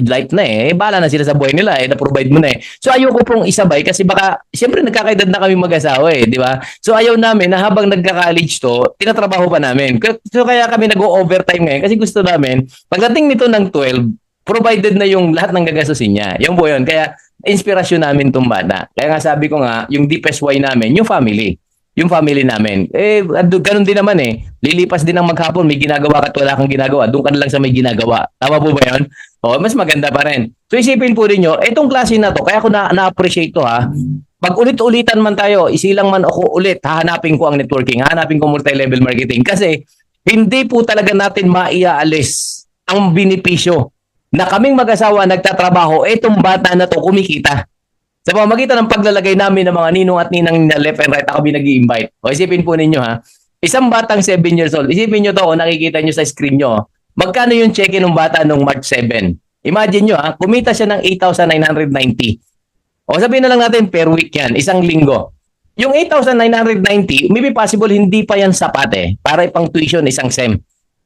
Speaker 1: life na eh. Bahala na sila sa buhay nila eh, na-provide mo na eh. So ayoko pong isabay kasi baka, siyempre nagkakaedad na kami mag-asawa eh, di ba? So ayaw namin na habang nagka-college to, tinatrabaho pa namin. So kaya kami nag-overtime ngayon kasi gusto namin, pagdating nito ng 12, provided na yung lahat ng gagastusin niya. Yung po yun. Kaya, inspirasyon namin itong bata. Kaya nga sabi ko nga, yung deepest why namin, yung family. Yung family namin. Ganun din naman eh. Lilipas din ang maghapon, may ginagawa ka at wala kang ginagawa. Doon ka na lang sa may ginagawa. Tama po ba yun? Mas maganda pa rin. So isipin po ninyo, itong klase na to, kaya ko na-appreciate to ha. Pag ulit-ulitan man tayo, isilang man ako ulit, hahanapin ko ang networking, hahanapin ko multi-level marketing. Kasi, hindi po talaga natin maiaalis ang benepisyo na kaming mag-asawa nagtatrabaho, etong bata na to kumikita. Sa pamamagitan ng paglalagay namin ng mga ninong at ninang na left and right, ako binag-i-invite. O isipin po ninyo ha, isang batang 7 years old, isipin nyo to, o nakikita nyo sa screen nyo, magkano yung check ng bata nung March 7? Imagine nyo ha, kumita siya ng 8,990. O sabihin na lang natin per week yan, isang linggo. Yung 8,990, maybe possible hindi pa yan sapat eh, para ipang tuition isang SEM.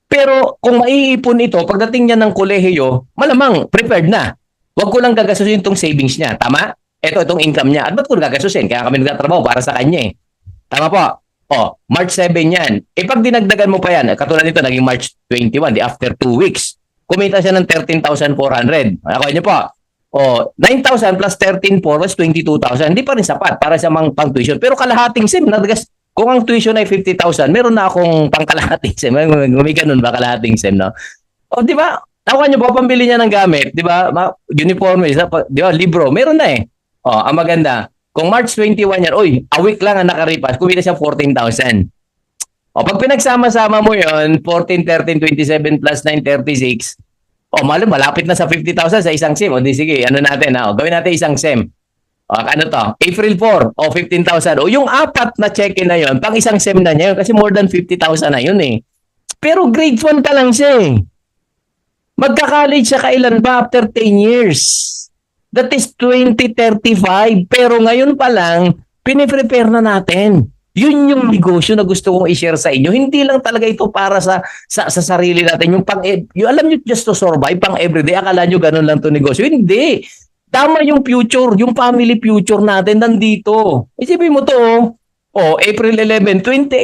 Speaker 1: Pero kung maiipon ito, pagdating niya ng kolehiyo, malamang prepared na. Huwag ko lang gagastusin itong savings niya. Tama? Itong income niya. At ba't ko gagastusin? Kaya kami nagtatrabaho para sa kanya eh. Tama po? March 7 yan. Pag dinagdagan mo pa yan, katulad nito, naging March 21, after 2 weeks, kumita siya ng 13,400. Ako niyo po. 9,000 plus 13,400 was 22,000. Hindi pa rin sapat para sa mga pang-tuition. Pero kalahating SIM, kung ang tuition ay 50,000, meron na akong pangkalahating SEM. May ganun ba kalahating SEM, no? Di ba? Nakuha nyo po, pambili niya ng gamit, di ba? Uniform, di ba? Libro, meron na eh. Ang maganda, kung March 21 yan, a week lang ang nakaripas, kumita siya 14,000. Pag pinagsama-sama mo yon 14, 13, 27 plus 9, 36, malapit na sa 50,000 sa isang SEM. Di sige, natin, gawin natin isang SEM. Ano to? April 4, o 15,000. O yung apat na check-in na yon, pang isang sem na niya yun kasi more than 50,000 na yun eh. Pero grade 1 pa lang siya eh. Magka-college siya kailan ba? After 10 years. That is 2035. Pero ngayon pa lang, piniprepare na natin. Yun yung negosyo na gusto kong i-share sa inyo. Hindi lang talaga ito para sa sarili natin. Yung alam nyo, just to survive, pang everyday. Akala nyo ganun lang to negosyo. Hindi. Tama yung future, yung family future natin nandito. Isipin mo to, April 11, 20.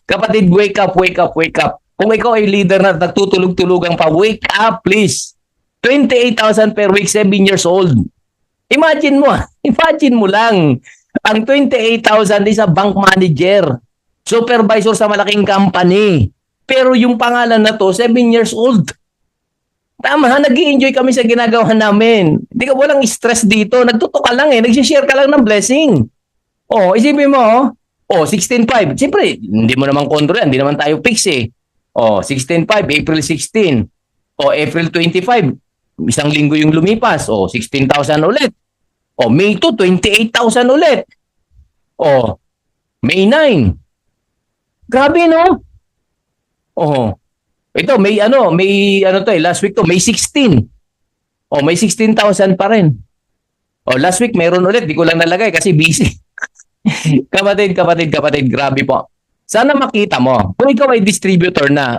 Speaker 1: Kapatid, wake up, wake up, wake up. Kung ikaw ay leader na nagtutulog-tulugan pa, wake up, please. 28,000 per week, 7 years old. Imagine mo lang. Ang 28,000 is a bank manager, supervisor sa malaking company. Pero yung pangalan na to, 7 years old. Tama, nag-i-enjoy kami sa ginagawa namin. Hindi ka walang stress dito. Nagtuto ka lang eh. Nag-share ka lang ng blessing. Isipin mo, 16.5. Siyempre, hindi mo naman kontrol yan. Hindi naman tayo fix eh. 16.5, April 16. April 25. Isang linggo yung lumipas. 16,000 ulit. May 2, 28,000 ulit. May 9. Grabe, no? Ito, may last week to, May 16. May 16,000 pa rin. Last week, meron ulit. Di ko lang nalagay kasi busy. kapatid, grabe po. Sana makita mo, kung ikaw ay distributor na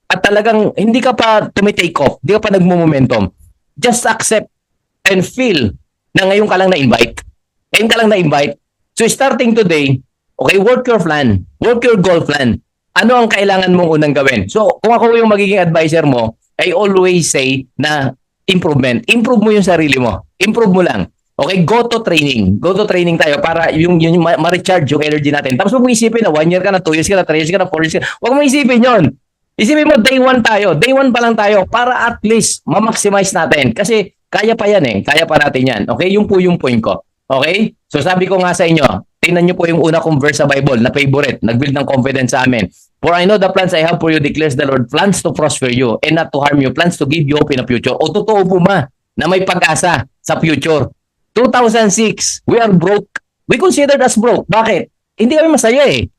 Speaker 1: at talagang hindi ka pa tumitake off, hindi ka pa nagmo-momentum, just accept and feel na ngayon ka lang na-invite. Ngayon ka lang na-invite. So starting today, okay, work your plan. Work your goal plan. Ano ang kailangan mong unang gawin? So kung ako yung magiging advisor mo, I always say na improvement. Improve mo yung sarili mo. Improve mo lang. Okay, go to training. Go to training tayo para yung ma-recharge yung energy natin. Tapos huwag mo isipin na 1 year ka na, 2 years ka na, 3 years ka na, 4 years ka na. Huwag mo isipin yon. Isipin mo, day 1 tayo. Day 1 pa lang tayo para at least ma-maximize natin. Kasi kaya pa yan eh. Kaya pa natin yan. Okay, yung po yung point ko. Okay? So sabi ko nga sa inyo, tingnan nyo po yung una kong verse sa Bible na favorite. Nag-build ng confidence sa amin. For I know the plans I have for you, declares the Lord, plans to prosper you and not to harm you, plans to give you hope in the future. O totoo po na may pag-asa sa future. 2006, we are broke. We considered as broke. Bakit? Hindi kami masaya eh.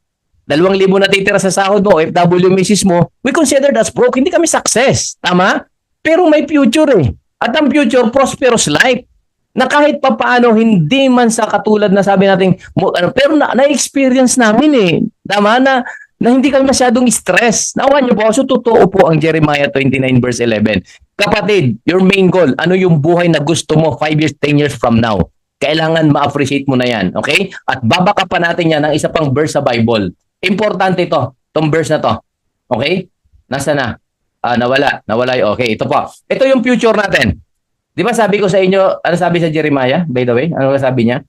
Speaker 1: 2,000 natitira sa sahod mo, FW misis mo, we considered as broke. Hindi kami success. Tama? Pero may future eh. At ang future, prosperous life. Na kahit pa paano, hindi man sa katulad na sabi natin, pero na-experience namin eh. Tama na hindi kami masyadong stress. Nakuha niyo po, so totoo po ang Jeremiah 29 verse 11. Kapatid, your main goal, ano yung buhay na gusto mo 5 years, 10 years from now? Kailangan ma-appreciate mo na yan, okay? At babaka pa natin yan ng isa pang verse sa Bible. Importante ito, itong verse na to. Okay? Nasa na? Nawala. Okay, ito po. Ito yung future natin. Di ba sabi ko sa inyo, ano sabi sa Jeremiah, by the way? Ano sabi niya?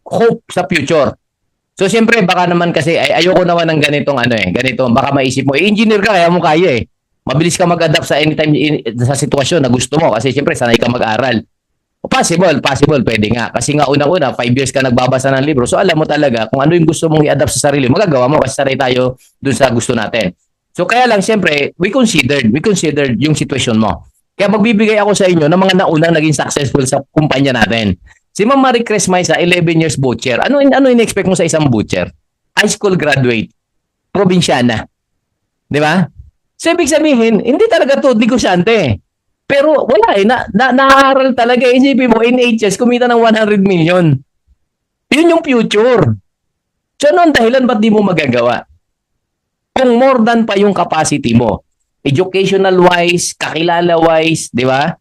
Speaker 1: Hope sa future. So, siyempre, baka naman kasi, ayoko naman ng ganito, baka maisip mo, engineer ka, kaya mo kaya eh. Mabilis ka mag-adapt sa anytime sa sitwasyon na gusto mo kasi siyempre sanay ka mag-aral. Possible, pwede nga. Kasi nga una-una, 5 years ka nagbabasa ng libro. So alam mo talaga kung ano yung gusto mong i-adapt sa sarili, magagawa mo kasi sanay tayo dun sa gusto natin. So kaya lang siyempre, we considered yung sitwasyon mo. Kaya magbibigay ako sa inyo ng mga naunang naging successful sa kumpanya natin. Si Ma'am Marie Cres Maysa, 11 years butcher. Ano in-expect mo sa isang butcher? High school graduate, probinsyana. Di ba? So, ibig sabihin, hindi talaga to negosyante. Pero wala eh, naaral talaga. Isipin mo, in HS, kumita ng 100 million. Yun yung future. So, ano ang dahilan ba't di mo magagawa? Kung more than pa yung capacity mo, educational-wise, kakilala-wise, di ba?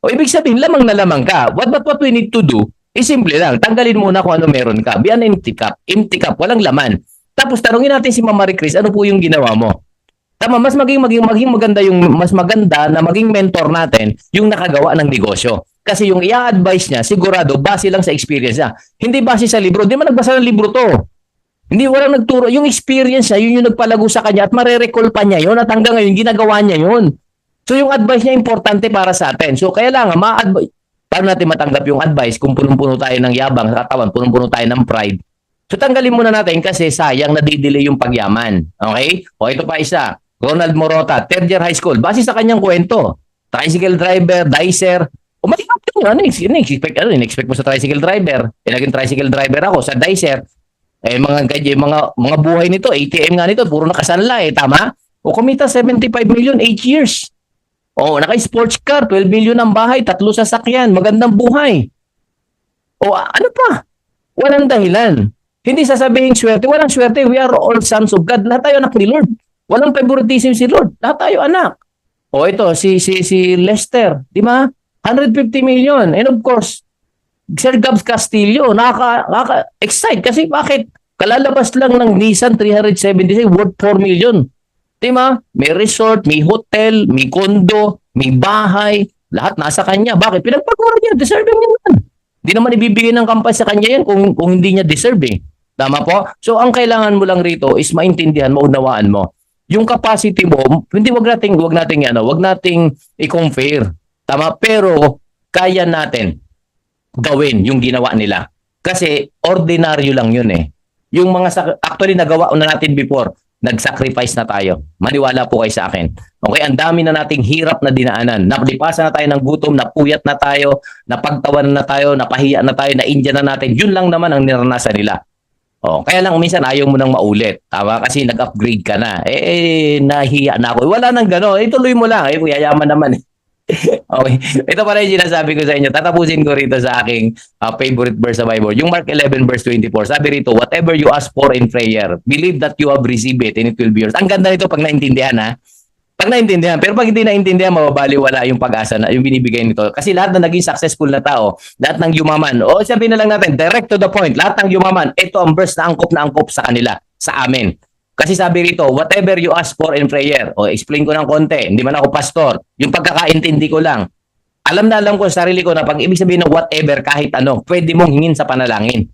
Speaker 1: O ibig sabihin, lamang na lamang ka. What we need to do, simple lang. Tanggalin muna kung ano meron ka. Be an empty cup. Empty cup, walang laman. Tapos tanungin natin si Ma'am Marie Cres, ano po yung ginawa mo? Tama, mas maging maganda mas maganda na maging mentor natin yung nakagawa ng negosyo. Kasi yung i-advise niya, sigurado, base lang sa experience niya. Hindi base sa libro. Hindi man nagbasa ng libro to. Hindi walang nagturo. Yung experience niya, yun yung nagpalago sa kanya at mare-recall pa niya yun at hanggang ngayon, ginagawa niya yun. So yung advice niya importante para sa atin. So kaya lang, paano natin matanggap yung advice kung punong-puno tayo ng yabang sa katawan, punong-puno tayo ng pride. So tanggalin muna natin kasi sayang nadidelay yung pagyaman. Okay? O ito pa isa. Ronald Morota, third year high school. Base sa kanyang kwento, tricycle driver, dicer, Umalikap yun, in-expect mo sa tricycle driver. Naging tricycle driver ako sa Dicer. Mga buhay nito, ATM nga nito, puro nakasanla tama? O kumita 75 million, 8 years. O naka-sports car, 12 million ang bahay, 3 sasakyan, magandang buhay. O ano pa? Walang dahilan. Hindi sasabihin swerte, walang swerte. We are all sons of God. Lahat tayo anak ni Lord. Walang favoritism si Lord. Lahat tayo anak. O ito, si Lester, di ba? 150 million. And of course, Sir Gabs Castillo, nakaka-excite kasi bakit? Kalalabas lang ng Nissan 376 worth 4 million. Di ba? May resort, may hotel, may condo, may bahay, lahat nasa kanya. Bakit? Pinagpagmura niya, deserving niya yan. Di naman ibibigay ng kampay sa kanya yan kung hindi niya deserve Tama po? So ang kailangan mo lang rito is maintindihan, maunawaan mo. Yung capacity mo, hindi wag nating i-compare. Tama? Pero kaya natin gawin yung ginawa nila. Kasi ordinaryo lang yun Yung actually nagawa na natin before, nag-sacrifice na tayo. Maniwala po kayo sa akin. Okay, ang dami na nating hirap na dinaanan. Naglipasan na tayo ng gutom, napuyat na tayo, napagtawanan na tayo, napahiya na tayo, na-India na natin. Yun lang naman ang niranasan nila. Kaya lang minsan ayaw mo nang maulit. Tama? Kasi nag-upgrade ka na. Nahiya na ako. Wala nang gano'n. Tuloy mo lang. Yayaman naman Okay. Ito pala yung sinasabi ko sa inyo. Tatapusin ko rito sa aking favorite verse sa Bible. Yung Mark 11 verse 24. Sabi rito, whatever you ask for in prayer, believe that you have received it and it will be yours. Ang ganda nito pag naintindihan Pag naintindihan. Pero pag hindi naintindihan, mababaliwala yung pag-asa na yung binibigay nito. Kasi lahat na naging successful na tao, lahat ng yumaman, sabihin na lang natin, direct to the point, lahat ng yumaman, ito ang verse na angkop sa kanila, sa amin. Kasi sabi rito, whatever you ask for in prayer, explain ko ng konti, hindi man ako pastor, yung pagkakaintindi ko lang, alam ko sa sarili ko na pag ibig sabihin ng whatever, kahit ano, pwede mong hingin sa panalangin.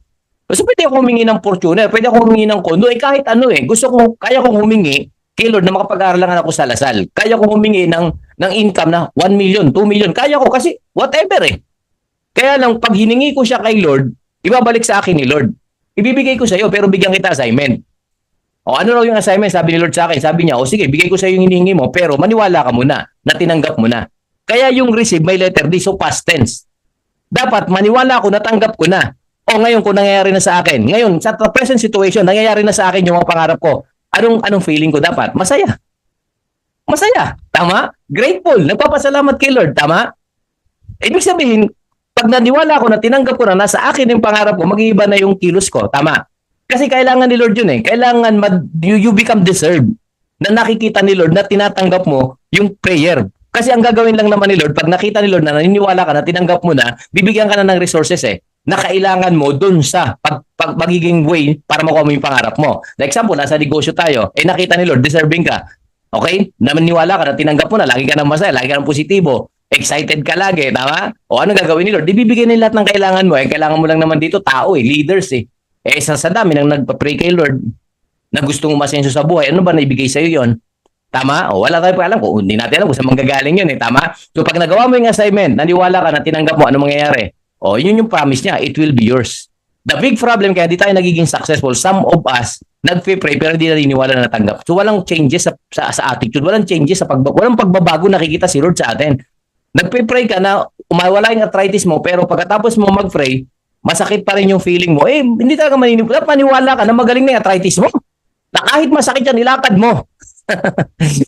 Speaker 1: So pwede ako humingi ng Fortuner, pwede ako humingi ng kondo, kahit ano kaya kong humingi, kay Lord na makapag-aaralan ako sa Lasal. Kaya kong humingi ng income na 1 million, 2 million, kaya ko kasi whatever Kaya lang, pag hiningi ko siya kay Lord, ibabalik sa akin ni Lord. Ibibigay ko sa iyo, pero bigyan kita assignment. Ano raw yung assignment? Sabi ni Lord sa akin. Sabi niya, sige, bigay ko sa iyo yung hinihingi mo, pero maniwala ka muna na tinanggap mo na. Kaya yung receive, may letter D, so past tense. Dapat maniwala ko, natanggap ko na. Ngayon, kung nangyayari na sa akin. Ngayon, sa present situation, nangyayari na sa akin yung mga pangarap ko. Anong feeling ko dapat? Masaya. Masaya. Tama? Grateful. Nagpapasalamat kay Lord. Tama? Ibig sabihin, pag naniwala ko na tinanggap ko na nasa akin yung pangarap ko, mag-iiba na yung kilos ko. Tama? Kasi kailangan ni Lord yun Kailangan you become deserved na nakikita ni Lord na tinatanggap mo yung prayer. Kasi ang gagawin lang naman ni Lord, pag nakita ni Lord na naniniwala ka na tinanggap mo na, bibigyan ka na ng resources na kailangan mo dun sa magiging way para makuha mo yung pangarap mo. Like example, nasa negosyo tayo, nakita ni Lord, deserving ka. Okay? Naniniwala ka na tinanggap mo na, lagi ka ng masaya, lagi ka ng positibo, excited ka lagi, tama? Ano gagawin ni Lord? Ibibigay niya lahat ng kailangan mo. Kailangan mo lang naman dito tao leaders sa dami nang nagpa-pray kay Lord na gustong umasenso sa buhay, ano ba naibigay sa'yo yon? Tama? Wala tayo pa alam kung hindi natin alam kung saan manggagaling yun tama? So pag nagawa mo yung assignment, naniwala ka na tinanggap mo, ano mangyayari? Yun yung promise niya, it will be yours. The big problem kaya di tayo nagiging successful, some of us nagpe-pray pero hindi naniniwala na natanggap. So walang changes sa attitude, walang changes walang pagbabago nakikita si Lord sa atin. Nagpe-pray ka na umawala yung arthritis mo pero pagkatapos mo mag-pray, masakit pa rin yung feeling mo. Hindi talaga maniniwala. Paniwala ka na magaling na yung arthritis mo. Na kahit masakit yan, ilakad mo.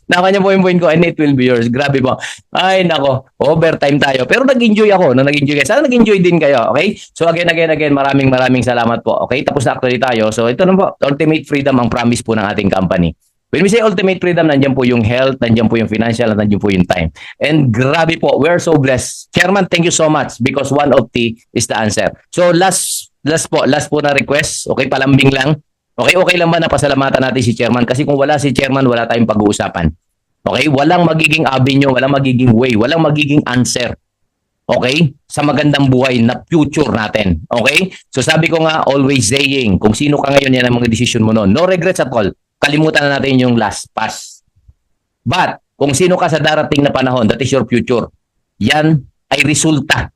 Speaker 1: Nakanya po yung point ko and it will be yours. Grabe po. Ay, nako. Overtime tayo. Pero nag-enjoy ako. Nag-enjoy kayo. Sana nag-enjoy din kayo. Okay? So again, maraming salamat po. Okay? Tapos na actually tayo. So ito na po. Ultimate freedom ang promise po ng ating company. When we say ultimate freedom, nandiyan po yung health, nandiyan po yung financial, at nandiyan po yung time. And grabe po, we're so blessed. Chairman, thank you so much because 1OT is the answer. So last po na request. Okay, palambing lang. Okay lang ba na pasalamatan natin si Chairman? Kasi kung wala si Chairman, wala tayong pag-uusapan. Okay, walang magiging avenue, walang magiging way, walang magiging answer. Okay? Sa magandang buhay na future natin. Okay? So sabi ko nga, always saying, kung sino ka ngayon, yan ang mga decision mo noon. No regrets at all. Kalimutan na natin yung last past. But, kung sino ka sa darating na panahon, that is your future. Yan ay resulta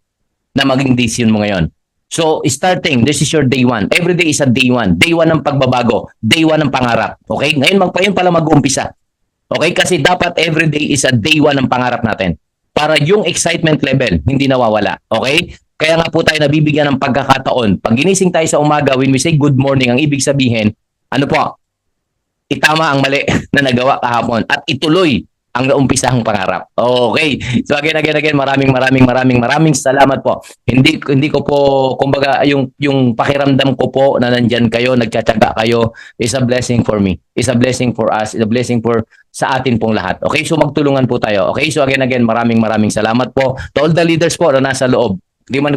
Speaker 1: na maging decision mo ngayon. So, starting, this is your day one. Every day is a day one. Day one ng pagbabago. Day one ng pangarap. Okay? Ngayon pala mag-uumpisa. Okay? Kasi dapat every day is a day one ng pangarap natin. para yung excitement level hindi nawawala. Okay? Kaya nga po tayo nabibigyan ng pagkakataon. Pag ginising tayo sa umaga, when we say good morning, ang ibig sabihin, ano po, itama ang mali na nagawa kahapon at ituloy ang naumpisahang pangarap. Okay. So again, maraming salamat po. Hindi ko po, kumbaga, yung pakiramdam ko po na nandyan kayo, nagtsatsaga kayo, is a blessing for me. Is a blessing for us. Is a blessing for sa atin pong lahat. Okay, so magtulungan po tayo. Okay, so again, maraming salamat po to all the leaders po na nasa loob. Di man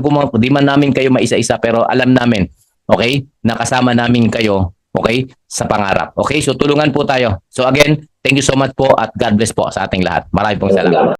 Speaker 1: namin kayo maisa-isa, pero alam namin, okay, nakasama namin kayo, okay, sa pangarap. Okay, so tulungan po tayo. So again, thank you so much po at God bless po sa ating lahat. Maraming pong salamat.